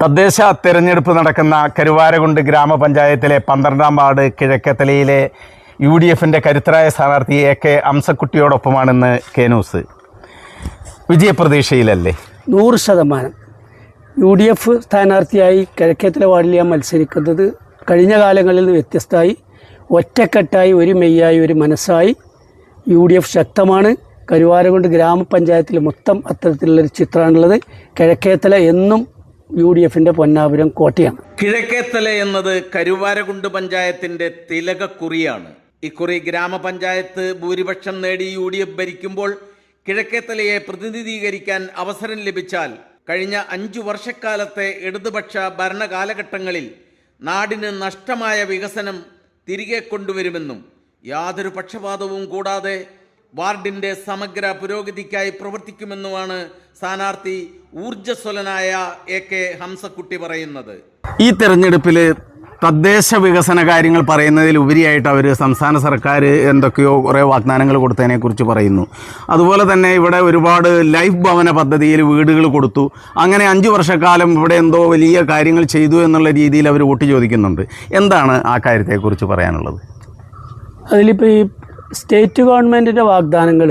തദ്ദേശ തെരഞ്ഞെടുപ്പ് നടക്കുന്ന കരുവാരകുണ്ട് ഗ്രാമപഞ്ചായത്തിലെ 12ാം വാർഡ് കിഴക്കേത്തലയിലെ UDFിൻ്റെ കരുത്തരായ സ്ഥാനാർത്ഥി AK അംസക്കുട്ടിയോടൊപ്പമാണെന്ന് കെ ന്യൂസ്. വിജയപ്രതീക്ഷയിലല്ലേ? 100%. UDF സ്ഥാനാർത്ഥിയായി കിഴക്കേത്തല വാർഡിൽ ഞാൻ മത്സരിക്കുന്നത് കഴിഞ്ഞ കാലങ്ങളിൽ നിന്ന് വ്യത്യസ്തമായി ഒറ്റക്കെട്ടായി ഒരു മെയ്യായി ഒരു മനസ്സായി UDF ശക്തമാണ്. കരുവാരകുണ്ട് ഗ്രാമപഞ്ചായത്തിൽ മൊത്തം അത്തരത്തിലുള്ളൊരു ചിത്രമാണുള്ളത്. കിഴക്കേത്തല എന്നും UDFിൻ്റെ പൊന്നാപുരം കോട്ടയാണ്. കിഴക്കേത്തല എന്നത് കരുവാരകുണ്ട് പഞ്ചായത്തിൻ്റെ തിലകക്കുറിയാണ്. ഇക്കുറി ഗ്രാമപഞ്ചായത്ത് ഭൂരിപക്ഷം നേടി UDF ഭരിക്കുമ്പോൾ കിഴക്കേത്തലയെ പ്രതിനിധീകരിക്കാൻ അവസരം ലഭിച്ചാൽ കഴിഞ്ഞ 5 വർഷക്കാലത്തെ ഇടതുപക്ഷ ഭരണകാലഘട്ടങ്ങളിൽ നാടിന് നഷ്ടമായ വികസനം തിരികെ കൊണ്ടുവരുമെന്നും യാതൊരു പക്ഷപാതവും കൂടാതെ വാർഡിൻ്റെ സമഗ്ര പുരോഗതിക്കായി പ്രവർത്തിക്കുമെന്നുമാണ് സ്ഥാനാർത്ഥി ഊർജ്ജസ്വലനായ AK ഹംസക്കുട്ടി പറയുന്നത്. ഈ തെരഞ്ഞെടുപ്പിൽ തദ്ദേശ വികസന കാര്യങ്ങൾ പറയുന്നതിൽ ഉപരിയായിട്ട് അവർ സംസ്ഥാന സർക്കാർ എന്തൊക്കെയോ കുറേ വാഗ്ദാനങ്ങൾ കൊടുത്തതിനെക്കുറിച്ച് പറയുന്നു. അതുപോലെ തന്നെ ഇവിടെ ഒരുപാട് ലൈഫ് ഭവന പദ്ധതിയിൽ വീടുകൾ കൊടുത്തു. അങ്ങനെ 5 വർഷക്കാലം ഇവിടെ എന്തോ വലിയ കാര്യങ്ങൾ ചെയ്തു എന്നുള്ള രീതിയിൽ അവർ വോട്ട് ചോദിക്കുന്നുണ്ട്. എന്താണ് ആ കാര്യത്തെക്കുറിച്ച് പറയാനുള്ളത്? അതിലിപ്പോൾ ഈ സ്റ്റേറ്റ് ഗവൺമെൻറ്റിൻ്റെ വാഗ്ദാനങ്ങൾ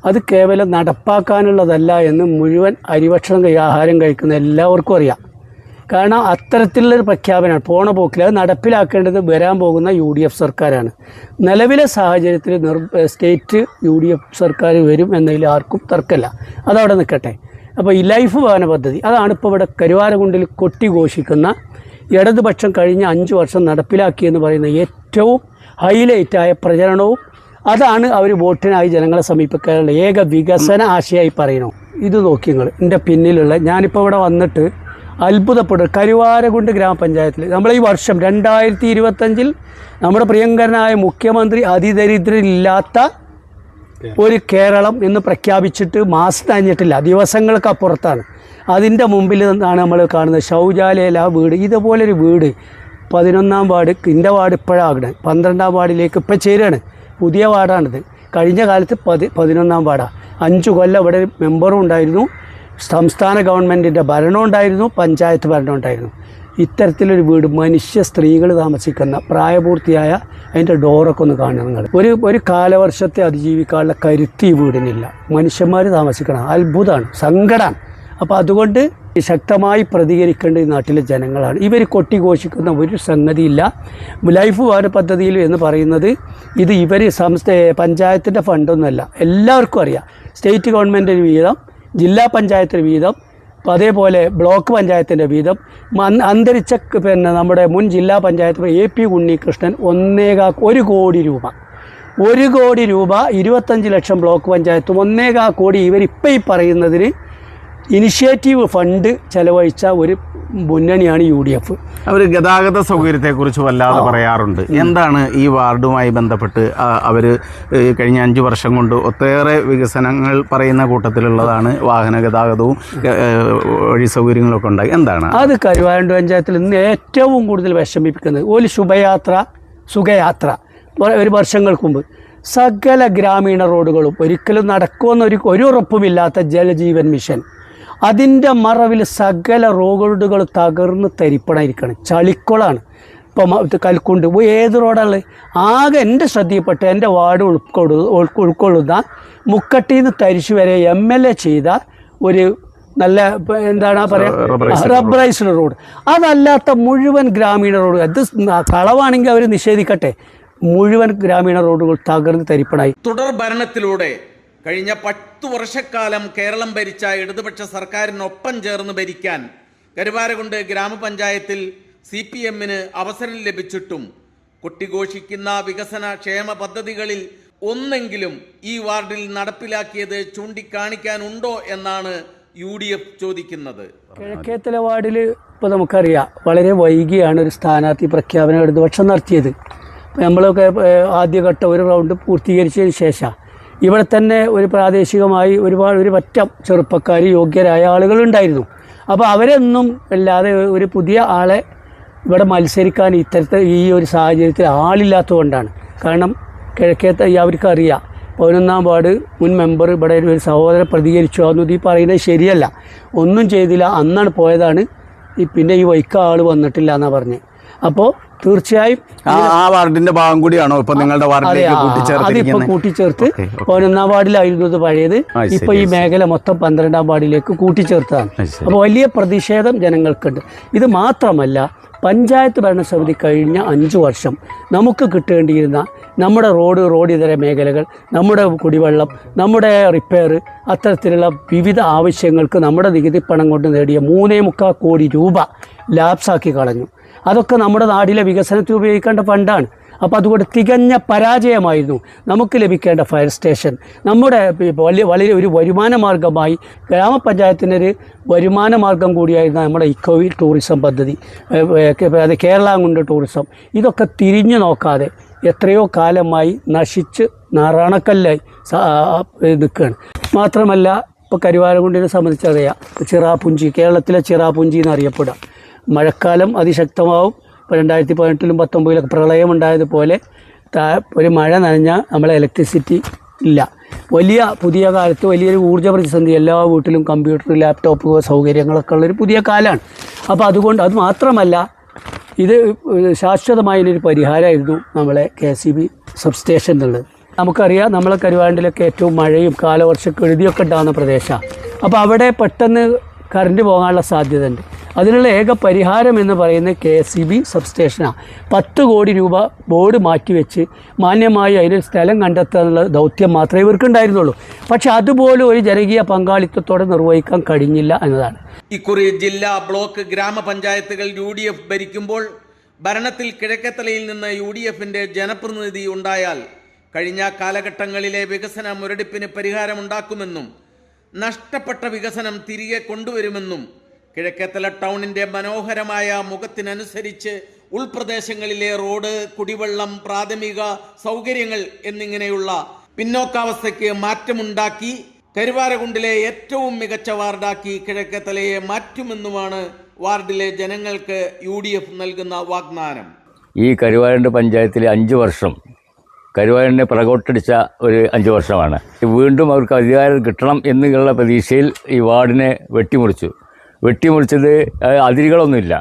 അത് കേവലം നടപ്പാക്കാനുള്ളതല്ല എന്ന് മുഴുവൻ അരിഭക്ഷണം ആഹാരം കഴിക്കുന്ന എല്ലാവർക്കും അറിയാം. കാരണം അത്തരത്തിലുള്ളൊരു പ്രഖ്യാപനമാണ് പോണ പോക്കിൽ. അത് നടപ്പിലാക്കേണ്ടത് വരാൻ പോകുന്ന UDF സർക്കാരാണ്. നിലവിലെ സാഹചര്യത്തിൽ സ്റ്റേറ്റ് UDF സർക്കാർ വരും എന്നതിൽ ആർക്കും തർക്കമില്ല. അതവിടെ നിൽക്കട്ടെ. അപ്പോൾ ഈ ലൈഫ് ഭവന പദ്ധതി അതാണ് ഇപ്പോൾ ഇവിടെ കരുവാരകുണ്ടിൽ കൊട്ടിഘോഷിക്കുന്ന ഇടതുപക്ഷം കഴിഞ്ഞ 5 വർഷം നടപ്പിലാക്കിയെന്ന് പറയുന്ന ഏറ്റവും ഹൈലൈറ്റായ പ്രചരണവും അതാണ് അവർ വോട്ടിനായി ജനങ്ങളെ സമീപിക്കാനുള്ള ഏക വികസന ആശയമായി പറയുന്നു. ഇത് നോക്കി നിങ്ങൾ എൻ്റെ പിന്നിലുള്ള ഞാനിപ്പോൾ ഇവിടെ വന്നിട്ട് അത്ഭുതപ്പെടും. കരുവാരകുണ്ട് ഗ്രാമപഞ്ചായത്തിൽ നമ്മൾ ഈ വർഷം 2025 നമ്മുടെ പ്രിയങ്കരനായ മുഖ്യമന്ത്രി അതിദരിദ്രരില്ലാത്ത ഒരു കേരളം എന്ന് പ്രഖ്യാപിച്ചിട്ട് മാസം കഴിഞ്ഞിട്ടില്ല, ദിവസങ്ങൾക്കപ്പുറത്താണ്. അതിൻ്റെ മുമ്പിൽ നിന്നാണ് നമ്മൾ കാണുന്നത് ശൗചാലയ വീട്. ഇതുപോലൊരു വീട് 11ാം വാർഡ്, എൻ്റെ വാർഡ് ഇപ്പോഴാകണം 12ാം വാർഡിലേക്ക് ഇപ്പോൾ ചേരുകയാണ്. പുതിയ വാർഡാണിത്. കഴിഞ്ഞ കാലത്ത് 11ാം വാർഡാണ്. 5 കൊല്ലം ഇവിടെ മെമ്പറും ഉണ്ടായിരുന്നു, സംസ്ഥാന ഗവൺമെൻറ്റിൻ്റെ ഭരണം ഉണ്ടായിരുന്നു, പഞ്ചായത്ത് ഭരണം ഉണ്ടായിരുന്നു. ഇത്തരത്തിലൊരു വീട് മനുഷ്യ സ്ത്രീകൾ താമസിക്കുന്ന പ്രായപൂർത്തിയായ അതിൻ്റെ ഡോറൊക്കെ ഒന്ന് കാണണം നിങ്ങൾ. ഒരു കാലവർഷത്തെ അതിജീവിക്കാനുള്ള കരുത്ത് ഈ വീടിനില്ല. മനുഷ്യന്മാർ താമസിക്കണം. അത്ഭുതമാണ്, സങ്കടമാണ്. അപ്പോൾ അതുകൊണ്ട് ശക്തമായി പ്രതികരിക്കേണ്ട ഈ നാട്ടിലെ ജനങ്ങളാണ്. ഇവർ കൊട്ടിഘോഷിക്കുന്ന ഒരു സംഗതിയില്ല. ലൈഫ് ഭവന പദ്ധതിയിൽ എന്ന് പറയുന്നത് ഇത് ഇവർ പഞ്ചായത്തിൻ്റെ ഫണ്ടൊന്നുമല്ല. എല്ലാവർക്കും അറിയാം. സ്റ്റേറ്റ് ഗവൺമെൻറ്റിന് വീതം, ജില്ലാ പഞ്ചായത്തിന് വീതം, അതേപോലെ ബ്ലോക്ക് പഞ്ചായത്തിൻ്റെ വീതം, അന്തരിച്ച നമ്മുടെ മുൻ ജില്ലാ പഞ്ചായത്ത് AP ഉണ്ണികൃഷ്ണൻ 1 കോടി രൂപ 25 ലക്ഷം ബ്ലോക്ക് പഞ്ചായത്തും 1.25 കോടി ഇവരിപ്പോൾ ഈ പറയുന്നതിന് ഇനിഷ്യേറ്റീവ് ഫണ്ട് ചെലവഴിച്ച ഒരു മുന്നണിയാണ് UDF. അവർ ഗതാഗത സൗകര്യത്തെക്കുറിച്ച് വല്ലാതെ പറയാറുണ്ട്. എന്താണ് ഈ വാർഡുമായി ബന്ധപ്പെട്ട് അവർ കഴിഞ്ഞ 5 വർഷം കൊണ്ട് ഒട്ടേറെ വികസനങ്ങൾ പറയുന്ന കൂട്ടത്തിലുള്ളതാണ്. വാഹന ഗതാഗതവും വഴി സൗകര്യങ്ങളൊക്കെ ഉണ്ടായി. എന്താണ് അത് കരുവാരകുണ്ട് പഞ്ചായത്തിൽ നിന്ന് ഏറ്റവും കൂടുതൽ വിഷമിപ്പിക്കുന്നത്? ഒരു സുഖയാത്ര ഒരു വർഷങ്ങൾക്ക് മുമ്പ് സകല ഗ്രാമീണ റോഡുകളും ഒരിക്കലും നടക്കുമെന്ന് ഒരു ഉറപ്പുമില്ലാത്ത ജലജീവൻ മിഷൻ, അതിൻ്റെ മറവിൽ സകല റോഡുകൾ തകർന്ന് തരിപ്പണായിരിക്കണം. ചളിക്കുളമാണ്. ഇപ്പം കൽക്കുണ്ട് ഏത് റോഡാണ് ആകെ എൻ്റെ ശ്രദ്ധയിൽപ്പെട്ട എൻ്റെ വാർഡ് ഉൾക്കൊള്ളുന്ന മുക്കട്ടിയിൽ നിന്ന് തരിശ് വരെ MLA ചെയ്ത ഒരു നല്ല എന്താണ് പറയുക റബ്ബറൈസ്ഡ് റോഡ്. അതല്ലാത്ത മുഴുവൻ ഗ്രാമീണ റോഡ്, അത് കളവാണെങ്കിൽ അവർ നിഷേധിക്കട്ടെ, മുഴുവൻ ഗ്രാമീണ റോഡുകൾ തകർന്ന് തരിപ്പണായി. തുടർ ഭരണത്തിലൂടെ കഴിഞ്ഞ 10 വർഷക്കാലം കേരളം ഭരിച്ച ഇടതുപക്ഷ സർക്കാരിനൊപ്പം ചേർന്ന് ഭരിക്കാൻ കരുവാരകുണ്ട് ഗ്രാമപഞ്ചായത്തിൽ CPMന് അവസരം ലഭിച്ചിട്ടും കൊട്ടിഘോഷിക്കുന്ന വികസന ക്ഷേമ പദ്ധതികളിൽ ഒന്നെങ്കിലും ഈ വാർഡിൽ നടപ്പിലാക്കിയത് ചൂണ്ടിക്കാണിക്കാനുണ്ടോ എന്നാണ് UDF ചോദിക്കുന്നത്. കിഴക്കേത്തല വാർഡിൽ ഇപ്പോൾ നമുക്കറിയാം വളരെ വൈകിയാണ് ഒരു സ്ഥാനാർത്ഥി പ്രഖ്യാപനം ഇടതുപക്ഷം നടത്തിയത്. നമ്മളൊക്കെ ആദ്യഘട്ടം ഒരു റൗണ്ട് പൂർത്തീകരിച്ചതിന് ശേഷം ഇവിടെ തന്നെ ഒരു പ്രാദേശികമായി ഒരു പറ്റം ചെറുപ്പക്കാർ യോഗ്യരായ ആളുകളുണ്ടായിരുന്നു. അപ്പോൾ അവരൊന്നും അല്ലാതെ ഒരു പുതിയ ആളെ ഇവിടെ മത്സരിക്കാൻ ഈ ഒരു സാഹചര്യത്തിൽ ആളില്ലാത്തതുകൊണ്ടാണ്. കാരണം അവർക്കറിയാം 11ാം വാർഡ് മുൻ മെമ്പർ ഇവിടെ ഒരു സഹോദരൻ പ്രതികരിച്ചു. അതൊന്നും ഈ പറയുന്നത് ശരിയല്ല, ഒന്നും ചെയ്തില്ല, അന്നാണ് പോയതാണ്. പിന്നെ ഈ വൈക്ക ആൾ വന്നിട്ടില്ല എന്നാണ് പറഞ്ഞത്. അപ്പോൾ തീർച്ചയായും ആ വാർഡിന്റെ ഭാഗം കൂടിയാണോ ഇപ്പൊ നിങ്ങളുടെ വാർഡിലേക്ക് അതിപ്പോ കൂട്ടിച്ചേർത്ത് 11ാം വാർഡിലായിരുന്നു ഇത് പഴയത്. ഇപ്പൊ ഈ മേഖല മൊത്തം 12ാം വാർഡിലേക്ക് കൂട്ടിച്ചേർത്താണ്. അപ്പോൾ വലിയ പ്രതിഷേധം ജനങ്ങൾക്കുണ്ട്. ഇത് മാത്രമല്ല, പഞ്ചായത്ത് ഭരണസമിതി കഴിഞ്ഞ 5 വർഷം നമുക്ക് കിട്ടേണ്ടിയിരുന്ന നമ്മുടെ റോഡ് ഇതര മേഖലകൾ, നമ്മുടെ കുടിവെള്ളം, നമ്മുടെ റിപ്പയർ, അത്തരത്തിലുള്ള വിവിധ ആവശ്യങ്ങൾക്ക് നമ്മുടെ നികുതി പണം കൊണ്ട് നേടിയ 3.25 കോടി രൂപ ലാപ്സാക്കി കളഞ്ഞു. അതൊക്കെ നമ്മുടെ നാടിലെ വികസനത്തിന് ഉപയോഗിക്കേണ്ട ഫണ്ടാണ്. അപ്പോൾ അതുകൊണ്ട് തികഞ്ഞ പരാജയമായിരുന്നു. നമുക്ക് ലഭിക്കേണ്ട ഫയർ സ്റ്റേഷൻ നമ്മുടെ വളരെ ഒരു വരുമാന മാർഗമായി, ഗ്രാമപഞ്ചായത്തിനൊരു വരുമാന മാർഗം കൂടിയായിരുന്നു നമ്മുടെ ഇക്കോ ടൂറിസം പദ്ധതി, അത് കേരളാങ്കുണ്ട് ടൂറിസം. ഇതൊക്കെ തിരിഞ്ഞു നോക്കാതെ എത്രയോ കാലമായി നശിച്ച് നാറാണക്കല്ലായി നിൽക്കുകയാണ്. മാത്രമല്ല, ഇപ്പോൾ കരുവാരക്കുണ്ടിനെ സംബന്ധിച്ചറിയാം, ചിറാപുഞ്ചി, കേരളത്തിലെ ചിറാപുഞ്ചി എന്നറിയപ്പെടുക. മഴക്കാലം അതിശക്തമാവും. ഇപ്പോൾ 2018-ലും 2019-ലൊക്കെ പ്രളയമുണ്ടായതുപോലെ ഒരു മഴ നനഞ്ഞാൽ നമ്മളെ ഇലക്ട്രിസിറ്റി ഇല്ല. പുതിയ കാലത്ത് വലിയൊരു ഊർജ്ജ പ്രതിസന്ധി, എല്ലാ വീട്ടിലും കമ്പ്യൂട്ടർ, ലാപ്ടോപ്പ് സൗകര്യങ്ങളൊക്കെ ഉള്ളൊരു പുതിയ കാലമാണ്. അപ്പോൾ അതുകൊണ്ട് അത് മാത്രമല്ല, ഇത് ശാശ്വതമായൊരു പരിഹാരമായിരുന്നു നമ്മളെ KCB സബ്സ്റ്റേഷൻ എന്നുള്ളത്. നമുക്കറിയാം, നമ്മളെ കരുവാരക്കുണ്ടിലൊക്കെ ഏറ്റവും മഴയും കാലവർഷക്കെടുതിയൊക്കെ ഉണ്ടാകുന്ന പ്രദേശമാണ്. അപ്പോൾ അവിടെ പെട്ടെന്ന് കറണ്ട് പോകാനുള്ള സാധ്യതയുണ്ട്. അതിനുള്ള ഏക പരിഹാരം എന്ന് പറയുന്നത് KCB സബ്സ്റ്റേഷനാണ്. 10 കോടി രൂപ ബോർഡ് മാറ്റിവെച്ച് മാന്യമായി അതിന് സ്ഥലം കണ്ടെത്താനുള്ള ദൗത്യം മാത്രമേ ഇവർക്കുണ്ടായിരുന്നുള്ളൂ. പക്ഷെ അതുപോലും ഒരു ജനകീയ പങ്കാളിത്തത്തോടെ നിർവഹിക്കാൻ കഴിഞ്ഞില്ല എന്നതാണ്. ഇക്കുറി ജില്ലാ, ബ്ലോക്ക്, ഗ്രാമപഞ്ചായത്തുകൾ UDF ഭരിക്കുമ്പോൾ ഭരണത്തിൽ കിഴക്കേത്തലയിൽ നിന്ന് UDFന്റെ ജനപ്രതിനിധി ഉണ്ടായാൽ കഴിഞ്ഞ കാലഘട്ടങ്ങളിലെ വികസന മുരടിപ്പിന് പരിഹാരമുണ്ടാക്കുമെന്നും നഷ്ടപ്പെട്ട വികസനം തിരികെ കൊണ്ടുവരുമെന്നും കിഴക്കേത്തല ടൗണിൻ്റെ മനോഹരമായ മുഖത്തിനനുസരിച്ച് ഉൾപ്രദേശങ്ങളിലെ റോഡ്, കുടിവെള്ളം, പ്രാഥമിക സൗകര്യങ്ങൾ എന്നിങ്ങനെയുള്ള പിന്നോക്കാവസ്ഥയ്ക്ക് മാറ്റമുണ്ടാക്കി കരുവാരക്കുണ്ടിലെ ഏറ്റവും മികച്ച വാർഡാക്കി കിഴക്കേത്തലയെ മാറ്റുമെന്നുമാണ് വാർഡിലെ ജനങ്ങൾക്ക് UDF നൽകുന്ന വാഗ്ദാനം. ഈ കരുവാരക്കുണ്ട് പഞ്ചായത്തിലെ 5 വർഷം കരുവാരക്കുണ്ടിനെ പുറകോട്ടടിച്ച ഒരു 5 വർഷമാണ്. വീണ്ടും അവർക്ക് അധികാരം കിട്ടണം എന്നുള്ള പ്രതീക്ഷയിൽ ഈ വാർഡിനെ വെട്ടിമുറിച്ചത് അതിരുകളൊന്നുമില്ല.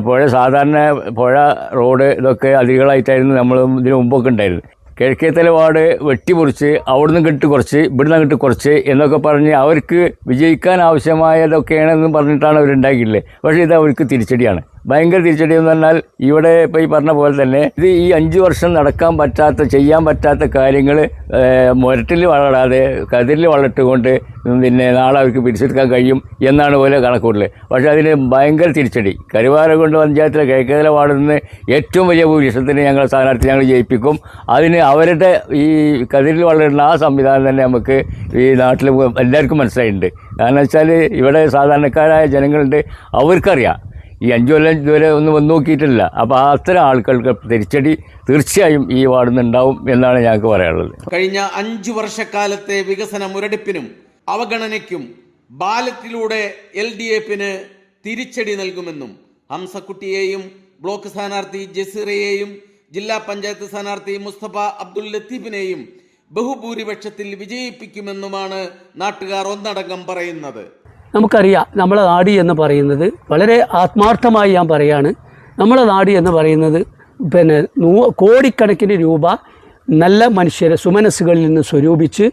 പുഴ സാധാരണ പുഴ, റോഡ് ഇതൊക്കെ അതിരുകളായിട്ടായിരുന്നു നമ്മൾ ഇതിനു മുമ്പൊക്കെ ഉണ്ടായിരുന്നത്. കിഴക്കേത്തല വാർഡ് വെട്ടിമുറിച്ച് അവിടുന്ന് കിട്ട് കുറച്ച്, ഇവിടുന്ന് കിട്ട് കുറച്ച് എന്നൊക്കെ പറഞ്ഞ് അവർക്ക് വിജയിക്കാൻ ആവശ്യമായതൊക്കെയാണെന്ന് പറഞ്ഞിട്ടാണ് അവരുണ്ടാക്കിയിട്ടുള്ളത്. പക്ഷേ ഇത് അവർക്ക് തിരിച്ചടിയാണ്, ഭയങ്കര തിരിച്ചടി എന്ന് പറഞ്ഞാൽ ഇവിടെ ഇപ്പോൾ ഈ പറഞ്ഞ പോലെ തന്നെ ഇത് ഈ 5 വർഷം ചെയ്യാൻ പറ്റാത്ത കാര്യങ്ങൾ മുരട്ടിൽ വളരാതെ കതിരിൽ വളർത്തുകൊണ്ട് പിന്നെ നാളെ അവർക്ക് പിടിച്ചെടുക്കാൻ കഴിയും എന്നാണ് പോലെ കണക്കൂട്ടൽ. പക്ഷേ അതിന് ഭയങ്കര തിരിച്ചടി. കരുവാരക്കുണ്ട് പഞ്ചായത്തിലെ കിഴക്കേത്തല വാർഡിൽ നിന്ന് ഏറ്റവും വലിയ ഭൂരിപക്ഷത്തിന് ഞങ്ങൾ ജയിപ്പിക്കും. അതിന് അവരുടെ ഈ കതിരിൽ വളരുന്ന ആ സംവിധാനം തന്നെ നമുക്ക് ഈ നാട്ടിൽ എല്ലാവർക്കും മനസ്സിലായിട്ടുണ്ട്. കാരണം വെച്ചാൽ ഇവിടെ സാധാരണക്കാരായ ജനങ്ങളുണ്ട്, അവർക്കറിയാം. ഈ 5 കൊല്ലം ഇതുവരെ ഒന്നും വന്നു നോക്കിയിട്ടില്ല. അപ്പോൾ അത്തരം ആൾക്കാർക്ക് തിരിച്ചടി തീർച്ചയായും ഈ വാർഡിൽ നിന്നുണ്ടാവും എന്നാണ് ഞങ്ങൾക്ക് പറയാനുള്ളത്. കഴിഞ്ഞ 5 വർഷക്കാലത്തെ വികസന മുരടിപ്പിനും അവഗണനയ്ക്കും ബാലറ്റിലൂടെ LDFന് തിരിച്ചടി നൽകുമെന്നും ഹംസക്കുട്ടിയെയും ബ്ലോക്ക് സ്ഥാനാർത്ഥി ജസീറയെയും ജില്ലാ പഞ്ചായത്ത് സ്ഥാനാർത്ഥി മുസ്തഫ അബ്ദുൽ ലത്തീഫിനെയും ബഹുഭൂരിപക്ഷത്തിൽ വിജയിപ്പിക്കുമെന്നുമാണ് നാട്ടുകാർ ഒന്നടങ്കം പറയുന്നത്. നമുക്കറിയാം, നമ്മളെ നാട് എന്ന് പറയുന്നത്, വളരെ ആത്മാർത്ഥമായി ഞാൻ പറയാണ്, നമ്മളെ നാട് എന്ന് പറയുന്നത് കോടിക്കണക്കിന് രൂപ നല്ല മനുഷ്യരെ സുമനസ്സുകളിൽ നിന്ന് സ്വരൂപിച്ച്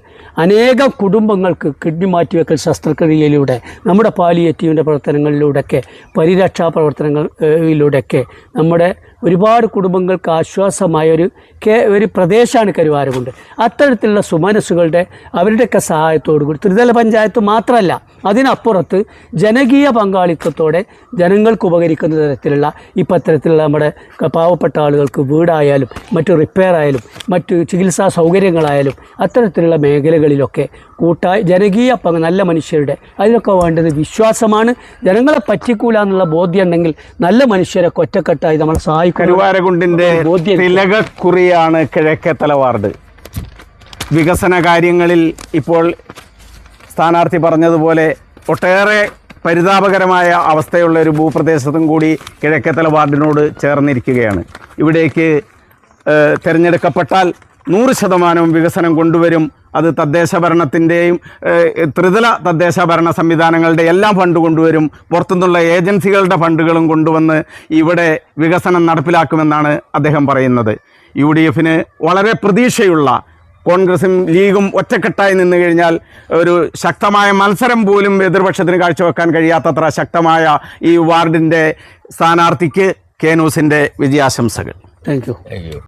അനേകം കുടുംബങ്ങൾക്ക് കിഡ്നി മാറ്റിവെക്കൽ ശസ്ത്രക്രിയയിലൂടെ, നമ്മുടെ പാലിയേറ്റീവിൻ്റെ പ്രവർത്തനങ്ങളിലൂടെയൊക്കെ, പരിരക്ഷാ പ്രവർത്തനങ്ങളിലൂടെയൊക്കെ നമ്മുടെ ഒരുപാട് കുടുംബങ്ങൾക്ക് ആശ്വാസമായ ഒരു പ്രദേശമാണ് കരുവാരക്കുണ്ട്. അത്തരത്തിലുള്ള സുമനസ്സുകളുടെ അവരുടെയൊക്കെ സഹായത്തോടുകൂടി ത്രിതല പഞ്ചായത്ത് മാത്രമല്ല, അതിനപ്പുറത്ത് ജനകീയ പങ്കാളിത്തത്തോടെ ജനങ്ങൾക്ക് ഉപകരിക്കുന്ന തരത്തിലുള്ള ഇപ്പം അത്തരത്തിലുള്ള നമ്മുടെ പാവപ്പെട്ട ആളുകൾക്ക് വീടായാലും മറ്റു റിപ്പയർ ആയാലും മറ്റു ചികിത്സാ സൗകര്യങ്ങളായാലും അത്തരത്തിലുള്ള മേഖലകളിലൊക്കെ കൂട്ടായി ജനകീയ നല്ല മനുഷ്യരുടെ അതിനൊക്കെ വേണ്ടത് വിശ്വാസമാണ്. ജനങ്ങളെ പറ്റിക്കൂല എന്നുള്ള ബോധ്യം ഉണ്ടെങ്കിൽ നല്ല മനുഷ്യരെ ഒറ്റക്കെട്ടായി നമ്മളെ സഹായിക്കും. കരുവാരക്കുണ്ടിൻ്റെ തിലകക്കുറിയാണ് കിഴക്കേത്തല വാർഡ്. വികസന കാര്യങ്ങളിൽ ഇപ്പോൾ സ്ഥാനാർത്ഥി പറഞ്ഞതുപോലെ ഒട്ടേറെ പരിതാപകരമായ അവസ്ഥയുള്ള ഒരു ഭൂപ്രദേശത്തും കൂടി കിഴക്കേത്തല വാർഡിനോട് ചേർന്നിരിക്കുകയാണ്. ഇവിടേക്ക് തിരഞ്ഞെടുക്കപ്പെട്ടാൽ 100% വികസനം കൊണ്ടുവരും. അത് തദ്ദേശ ഭരണത്തിൻ്റെയും ത്രിതല തദ്ദേശ ഭരണ സംവിധാനങ്ങളുടെ എല്ലാം ഫണ്ട് കൊണ്ടുവരും, പുറത്തുനിന്നുള്ള ഏജൻസികളുടെ ഫണ്ടുകളും കൊണ്ടുവന്ന് ഇവിടെ വികസനം നടപ്പിലാക്കുമെന്നാണ് അദ്ദേഹം പറയുന്നത്. UDF വളരെ പ്രതീക്ഷയുള്ള, കോൺഗ്രസും ലീഗും ഒറ്റക്കെട്ടായി നിന്ന് കഴിഞ്ഞാൽ ഒരു ശക്തമായ മത്സരം പോലും എതിർപക്ഷത്തിന് കാഴ്ചവെക്കാൻ കഴിയാത്തത്ര ശക്തമായ ഈ വാർഡിൻ്റെ സ്ഥാനാർത്ഥിക്ക് കെ ന്യൂസിൻ്റെ വിജയാശംസകൾ. Thank U.